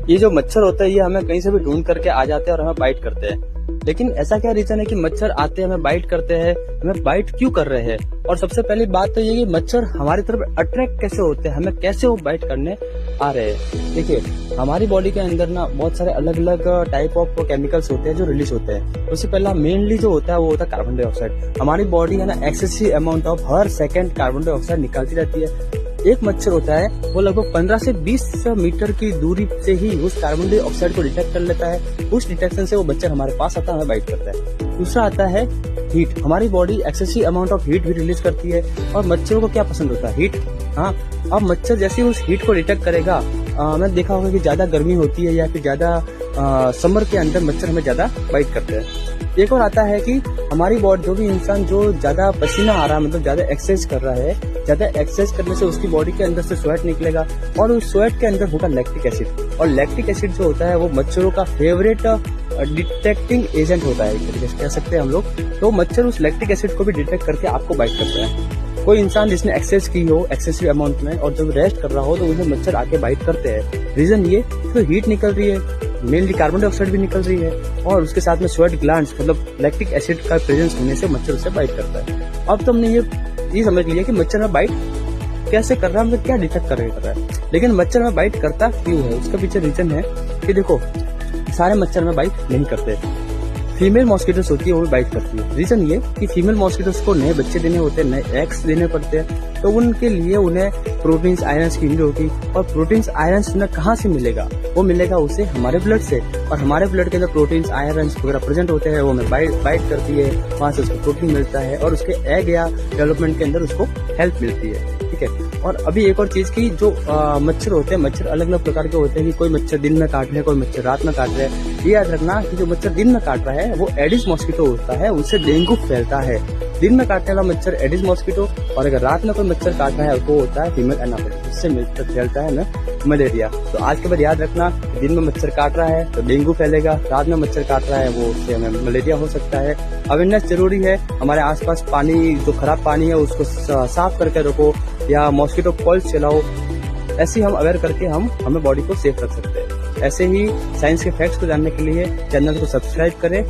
ये जो मच्छर होता है ये हमें कहीं से भी ढूंढ करके आ जाते हैं और हमें बाइट करते हैं। लेकिन ऐसा क्या रीजन है कि मच्छर आते हैं, हमें बाइट करते हैं, हमें बाइट क्यों कर रहे हैं? और सबसे पहली बात तो ये कि मच्छर हमारी तरफ अट्रैक्ट कैसे होते हैं, हमें कैसे वो बाइट करने आ रहे हैं। देखिए, हमारी बॉडी के अंदर ना बहुत सारे अलग अलग टाइप ऑफ केमिकल्स होते हैं जो रिलीज होते हैं। उससे पहला मेनली जो होता है वो होता है कार्बन डाइऑक्साइड। हमारी बॉडी है ना excessive amount of her second carbon dioxide निकालती रहती है। एक मच्छर होता है वो लगभग 15 से 20 मीटर की दूरी से ही उस कार्बन डाइऑक्साइड को डिटेक्ट कर लेता है। उस डिटेक्शन से वो मच्छर हमारे पास आता है, हमें बाइट करता है। दूसरा आता है हीट। हमारी body excessive amount of heat भी रिलीज करती है और मच्छरों को क्या पसंद होता है? हीट। हाँ, अब मच्छर जैसे उस हीट को डिटेक्ट करेगा, मैंने देखा होगा कि ज्यादा गर्मी होती है या फिर ज्यादा समर के अंदर मच्छर हमें ज्यादा बाइट करते हैं। एक और आता है कि हमारी बॉडी, जो भी इंसान जो ज्यादा पसीना आ रहा है, मतलब ज्यादा एक्सरसाइज कर रहा है, ज्यादा एक्सरसाइज करने से उसकी बॉडी के अंदर से स्वेट निकलेगा और उस स्वेट के अंदर होगा लैक्टिक एसिड। और लैक्टिक एसिड जो होता है वो मच्छरों का फेवरेट डिटेक्टिंग एजेंट होता है, एक तरीके से कह सकते हैं हम लोग। तो मच्छर उस लैक्टिक एसिड को भी डिटेक्ट करके आपको बाइट करते हैं। कोई इंसान जिसने एक्सरसाइज की हो एक्सेसिव अमाउंट में और जब रेस्ट कर रहा हो तो उन्हें मच्छर आके बाइट करते हैं। रीजन ये तो हीट निकल रही है, मेनली कार्बन डाइऑक्साइड भी निकल रही है और उसके साथ में स्वेट ग्लैंड्स मतलब लैक्टिक एसिड का प्रेजेंस होने से मच्छर उसे बाइट करता है। अब तो हमने ये समझ लिया कि मच्छर में बाइट कैसे कर रहा है, मतलब क्या डिटेक्ट कर रहा है। लेकिन मच्छर में बाइट करता क्यों है, उसका पीछे रीजन है कि देखो, सारे मच्छर में बाइट नहीं करते। फीमेल मॉस्किटोस होती है वो भी बाइट करती है। रीजन ये कि फीमेल मॉस्किटोस को नए बच्चे देने होते हैं, नए एग्स देने पड़ते हैं, तो उनके लिए उन्हें प्रोटीन्स आयरन्स की नीड होगी। और प्रोटीन्स आयरन्स उन्हें कहाँ से मिलेगा? वो मिलेगा उसे हमारे ब्लड से, और हमारे ब्लड के अंदर प्रोटीन्स आयरन्स वगैरह प्रेजेंट होते हैं, वो हमें बाइट करती है, वहां से उसको प्रोटीन मिलता है और उसके एग या डेवलपमेंट के अंदर उसको हेल्प मिलती है। ठीक है। और अभी एक और चीज की, जो मच्छर होते हैं, मच्छर अलग अलग प्रकार के होते हैं कि कोई मच्छर दिन में काट रहे हैं, कोई मच्छर रात में काट रहे हैं। ये याद रखना कि जो मच्छर दिन में काट रहा है वो एडिस मॉस्किटो होता है, उससे डेंगू फैलता है। दिन में काटने वाला मच्छर एडिस मॉस्किटो, और अगर रात में कोई मच्छर काट रहा है वो होता है फीमेल एनाफिलिस, उससे फैलता है ना मलेरिया। तो आज के बाद याद रखना, दिन में मच्छर काट रहा है तो डेंगू फैलेगा, रात में मच्छर काट रहा है वो उससे हमें मलेरिया हो सकता है। अवेयरनेस जरूरी है। हमारे आसपास पानी, जो खराब पानी है उसको साफ करके रखो या मॉस्किटो कॉइल्स चलाओ। ऐसे हम अवेयर करके हम हमें बॉडी को सेफ रख सकते हैं। ऐसे ही साइंस के फैक्ट्स को जानने के लिए चैनल को सब्सक्राइब करें।